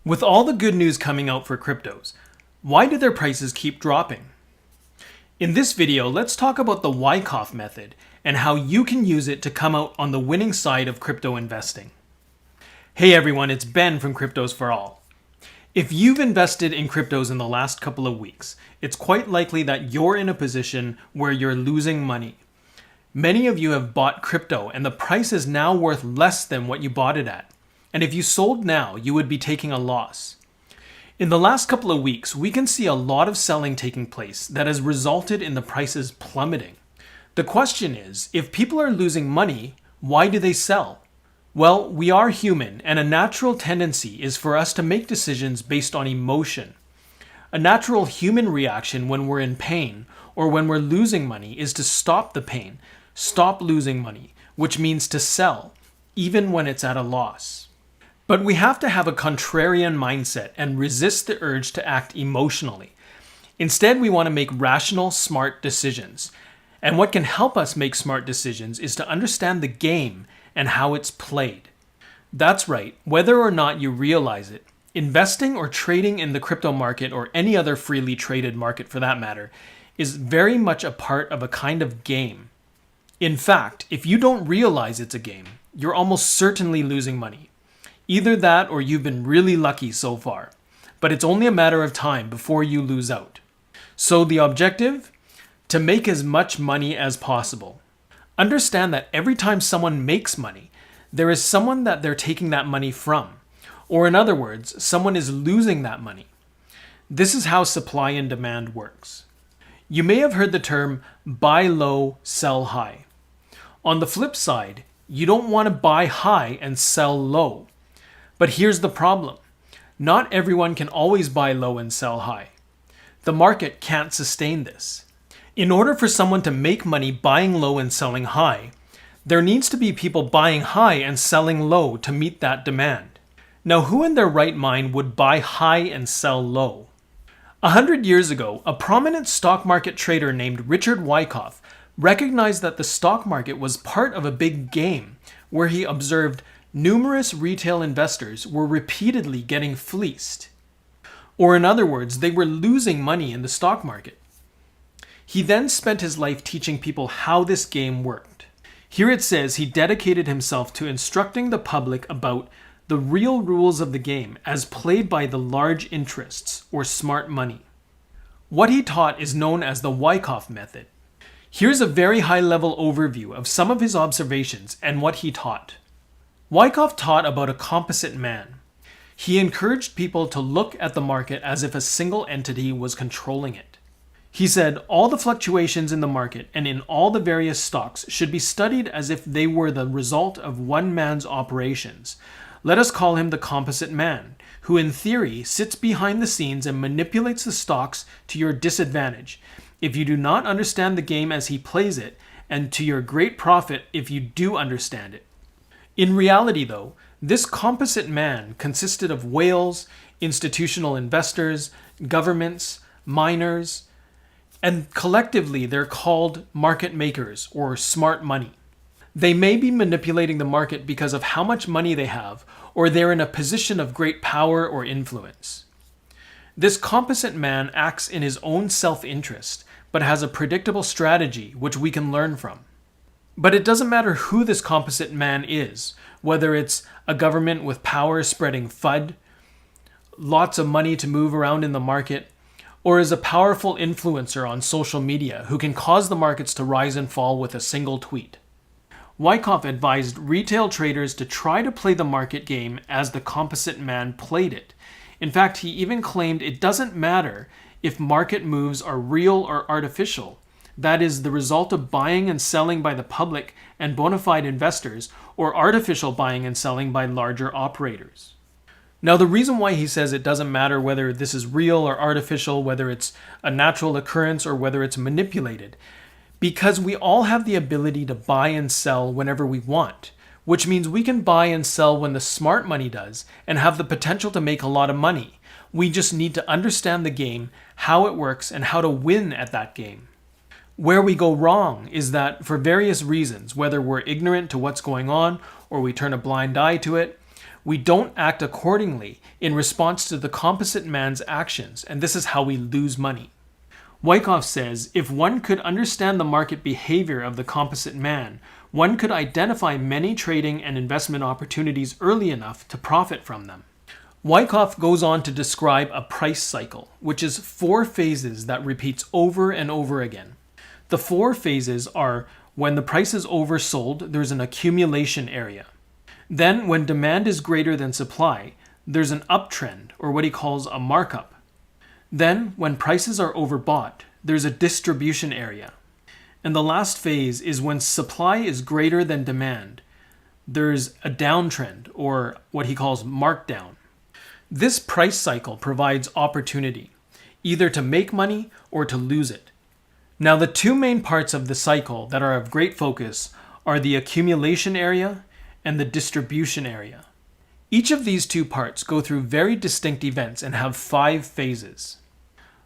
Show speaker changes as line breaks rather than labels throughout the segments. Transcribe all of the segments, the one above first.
With all the good news coming out for cryptos, why do their prices keep dropping? In this video, let's talk about the Wyckoff method and how you can use it to come out on the winning side of crypto investing. Hey everyone, it's Ben from Cryptos for All. If you've invested in cryptos in the last couple of weeks, it's quite likely that you're in a position where you're losing money. Many of you have bought crypto and the price is now worth less than what you bought it at. And if you sold now, you would be taking a loss. In the last couple of weeks, we can see a lot of selling taking place that has resulted in the prices plummeting. The question is, if people are losing money, why do they sell? Well, we are human, and a natural tendency is for us to make decisions based on emotion. A natural human reaction when we're in pain or when we're losing money is to stop the pain, stop losing money, which means to sell, even when it's at a loss. But we have to have a contrarian mindset and resist the urge to act emotionally. Instead, we want to make rational, smart decisions. And what can help us make smart decisions is to understand the game and how it's played. That's right, whether or not you realize it, investing or trading in the crypto market or any other freely traded market for that matter is very much a part of a kind of game. In fact, if you don't realize it's a game, you're almost certainly losing money. Either that or you've been really lucky so far, but it's only a matter of time before you lose out. So the objective? To make as much money as possible. Understand that every time someone makes money, there is someone that they're taking that money from. Or in other words, someone is losing that money. This is how supply and demand works. You may have heard the term buy low, sell high. On the flip side, you don't want to buy high and sell low. But here's the problem. Not everyone can always buy low and sell high. The market can't sustain this. In order for someone to make money buying low and selling high, there needs to be people buying high and selling low to meet that demand. Now, who in their right mind would buy high and sell low? 100 years ago, a prominent stock market trader named Richard Wyckoff recognized that the stock market was part of a big game where he observed numerous retail investors were repeatedly getting fleeced. Or in other words, they were losing money in the stock market. He then spent his life teaching people how this game worked. Here it says he dedicated himself to instructing the public about the real rules of the game as played by the large interests or smart money. What he taught is known as the Wyckoff method. Here's a very high-level overview of some of his observations and what he taught. Wyckoff taught about a composite man. He encouraged people to look at the market as if a single entity was controlling it. He said all the fluctuations in the market and in all the various stocks should be studied as if they were the result of one man's operations. Let us call him the composite man, who in theory sits behind the scenes and manipulates the stocks to your disadvantage if you do not understand the game as he plays it, and to your great profit if you do understand it. In reality, though, this composite man consisted of whales, institutional investors, governments, miners, and collectively they're called market makers or smart money. They may be manipulating the market because of how much money they have, or they're in a position of great power or influence. This composite man acts in his own self-interest, but has a predictable strategy which we can learn from. But it doesn't matter who this composite man is, whether it's a government with power spreading FUD, lots of money to move around in the market, or is a powerful influencer on social media who can cause the markets to rise and fall with a single tweet. Wyckoff advised retail traders to try to play the market game as the composite man played it. In fact, he even claimed it doesn't matter if market moves are real or artificial. That is, the result of buying and selling by the public and bona fide investors, or artificial buying and selling by larger operators. Now, the reason why he says it doesn't matter whether this is real or artificial, whether it's a natural occurrence or whether it's manipulated, because we all have the ability to buy and sell whenever we want, which means we can buy and sell when the smart money does and have the potential to make a lot of money. We just need to understand the game, how it works, and how to win at that game. Where we go wrong is that for various reasons, whether we're ignorant to what's going on or we turn a blind eye to it, We don't act accordingly in response to the composite man's actions, and this is how we lose money. Wyckoff says, if one could understand the market behavior of the composite man, one could identify many trading and investment opportunities early enough to profit from them. Wyckoff goes on to describe a price cycle, which is 4 phases that repeats over and over again. The 4 phases are: when the price is oversold, there's an accumulation area. Then, when demand is greater than supply, there's an uptrend, or what he calls a markup. Then, when prices are overbought, there's a distribution area. And the last phase is when supply is greater than demand. There's a downtrend, or what he calls markdown. This price cycle provides opportunity, either to make money or to lose it. Now, the 2 main parts of the cycle that are of great focus are the accumulation area and the distribution area. Each of these 2 parts go through very distinct events and have 5 phases.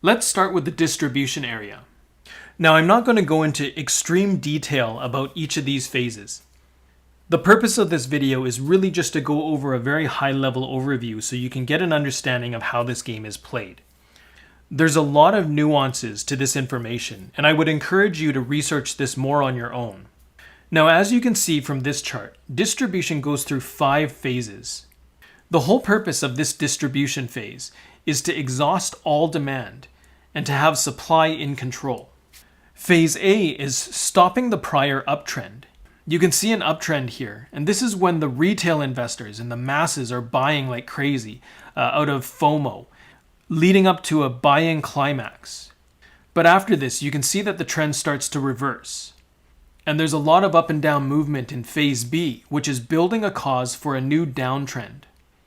Let's start with the distribution area. Now, I'm not going to go into extreme detail about each of these phases. The purpose of this video is really just to go over a very high-level overview so you can get an understanding of how this game is played. There's a lot of nuances to this information, and I would encourage you to research this more on your own. Now, as you can see from this chart, distribution goes through 5 phases. The whole purpose of this distribution phase is to exhaust all demand and to have supply in control. Phase A is stopping the prior uptrend. You can see an uptrend here, and this is when the retail investors and the masses are buying like crazy out of FOMO, leading up to a buying climax. But after this, you can see that the trend starts to reverse. And there's a lot of up and down movement in Phase B, which is building a cause for a new downtrend.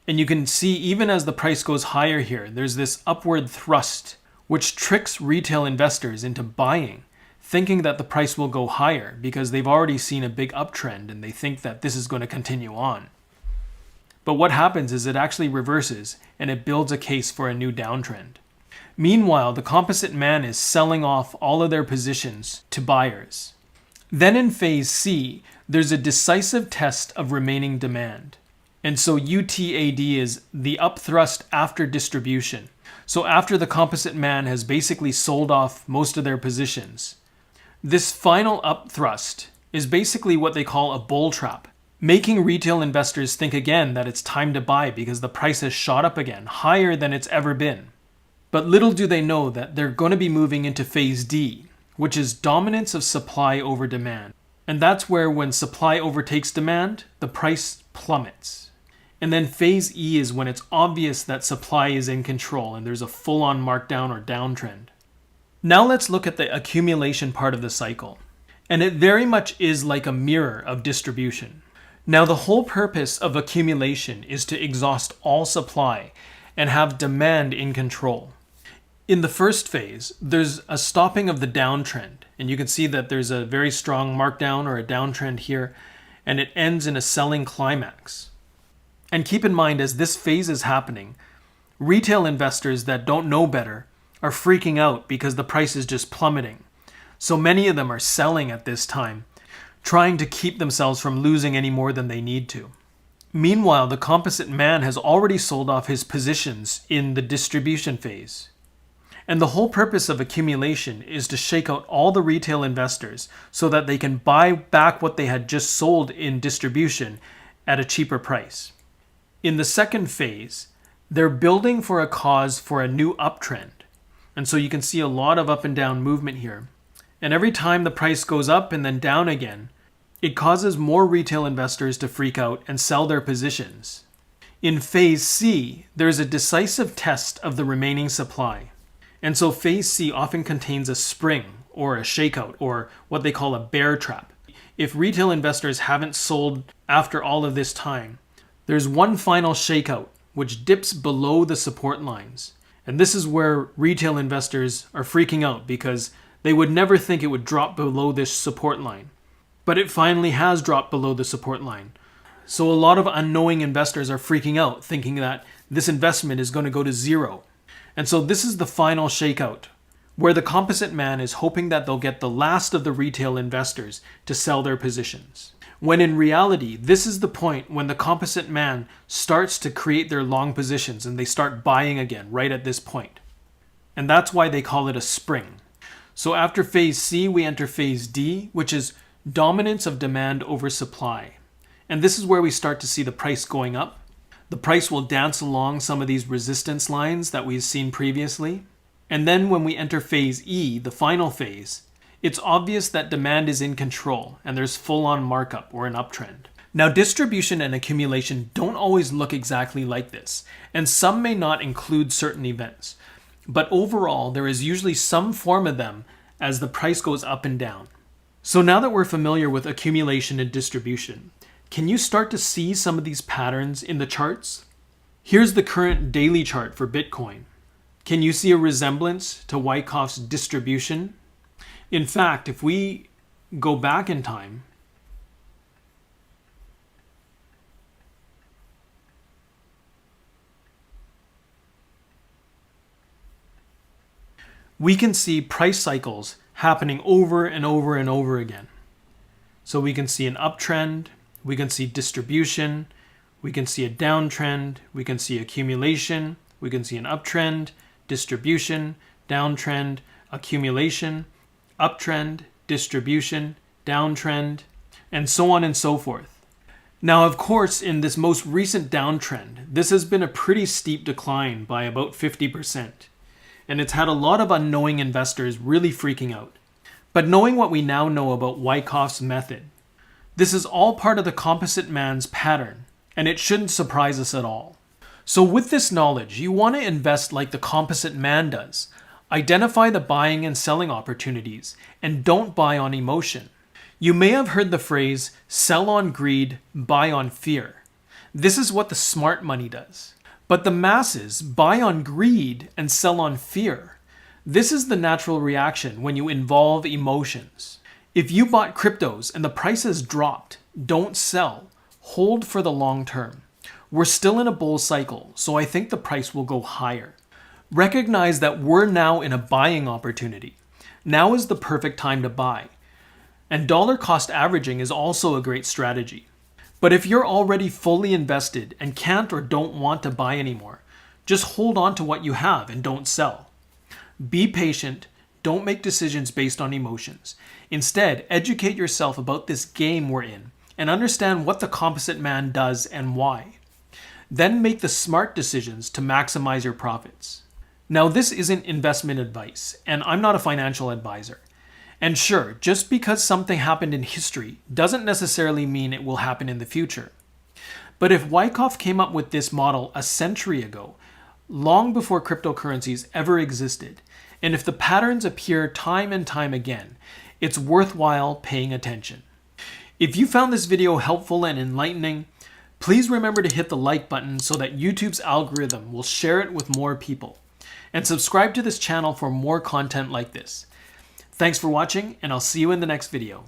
And you can see even as the price goes higher here, there's this upward thrust, which tricks retail investors into buying, thinking that the price will go higher because they've already seen a big uptrend and they think that this is going to continue on. But what happens is it actually reverses and it builds a case for a new downtrend. Meanwhile, the composite man is selling off all of their positions to buyers. Then in Phase C, there's a decisive test of remaining demand. And so UTAD is the upthrust after distribution. So after the composite man has basically sold off most of their positions, this final upthrust is basically what they call a bull trap, making retail investors think again that it's time to buy because the price has shot up again, higher than it's ever been. But little do they know that they're going to be moving into Phase D, which is dominance of supply over demand. And that's where when supply overtakes demand, the price plummets. And then Phase E is when it's obvious that supply is in control and there's a full-on markdown or downtrend. Now let's look at the accumulation part of the cycle. And it very much is like a mirror of distribution. Now the whole purpose of accumulation is to exhaust all supply and have demand in control. In the first phase, there's a stopping of the downtrend, and you can see that there's a very strong markdown or a downtrend here, and it ends in a selling climax. And keep in mind, as this phase is happening, retail investors that don't know better are freaking out because the price is just plummeting. So many of them are selling at this time, trying to keep themselves from losing any more than they need to. Meanwhile, the composite man has already sold off his positions in the distribution phase. And the whole purpose of accumulation is to shake out all the retail investors so that they can buy back what they had just sold in distribution at a cheaper price. In the second phase, they're building for a cause for a new uptrend. And so you can see a lot of up and down movement here. And every time the price goes up and then down again, it causes more retail investors to freak out and sell their positions. In Phase C, there's a decisive test of the remaining supply. And so Phase C often contains a spring or a shakeout or what they call a bear trap. If retail investors haven't sold after all of this time, there's one final shakeout which dips below the support lines. And this is where retail investors are freaking out because they would never think it would drop below this support line. But it finally has dropped below the support line. So a lot of unknowing investors are freaking out, thinking that this investment is going to go to zero. And so this is the final shakeout, where the composite man is hoping that they'll get the last of the retail investors to sell their positions. when in reality, this is the point when the composite man starts to create their long positions and they start buying again right at this point. And that's why they call it a spring. So after phase C, we enter phase D, which is dominance of demand over supply. And this is where we start to see the price going up. The price will dance along some of these resistance lines that we've seen previously. And then when we enter phase E, the final phase, it's obvious that demand is in control and there's full-on markup or an uptrend. Now, distribution and accumulation don't always look exactly like this, and some may not include certain events. But overall, there is usually some form of them as the price goes up and down. So now that we're familiar with accumulation and distribution, can you start to see some of these patterns in the charts? Here's the current daily chart for Bitcoin. Can you see a resemblance to Wyckoff's distribution? In fact, if we go back in time, we can see price cycles happening over and over and over again. So we can see an uptrend, we can see distribution, we can see a downtrend, we can see accumulation, we can see an uptrend, distribution, downtrend, accumulation, uptrend, distribution, downtrend, and so on and so forth. Now, of course, in this most recent downtrend, this has been a pretty steep decline by about 50%. And it's had a lot of unknowing investors really freaking out. But knowing what we now know about Wyckoff's method, this is all part of the composite man's pattern, and it shouldn't surprise us at all. So with this knowledge, you want to invest like the composite man does. Identify the buying and selling opportunities, and don't buy on emotion. You may have heard the phrase, sell on greed, buy on fear. This is what the smart money does. But the masses buy on greed and sell on fear. This is the natural reaction when you involve emotions. If you bought cryptos and the price has dropped, don't sell. Hold for the long term. We're still in a bull cycle, so I think the price will go higher. Recognize that we're now in a buying opportunity. Now is the perfect time to buy. And dollar cost averaging is also a great strategy. But if you're already fully invested and can't or don't want to buy anymore, just hold on to what you have and don't sell. Be patient. Don't make decisions based on emotions. Instead, educate yourself about this game we're in and understand what the composite man does and why. Then make the smart decisions to maximize your profits. Now, this isn't investment advice, and I'm not a financial advisor. And sure, just because something happened in history doesn't necessarily mean it will happen in the future. But if Wyckoff came up with this model a century ago, long before cryptocurrencies ever existed, and if the patterns appear time and time again, it's worthwhile paying attention. If you found this video helpful and enlightening, please remember to hit the like button so that YouTube's algorithm will share it with more people. And subscribe to this channel for more content like this. Thanks for watching, and I'll see you in the next video.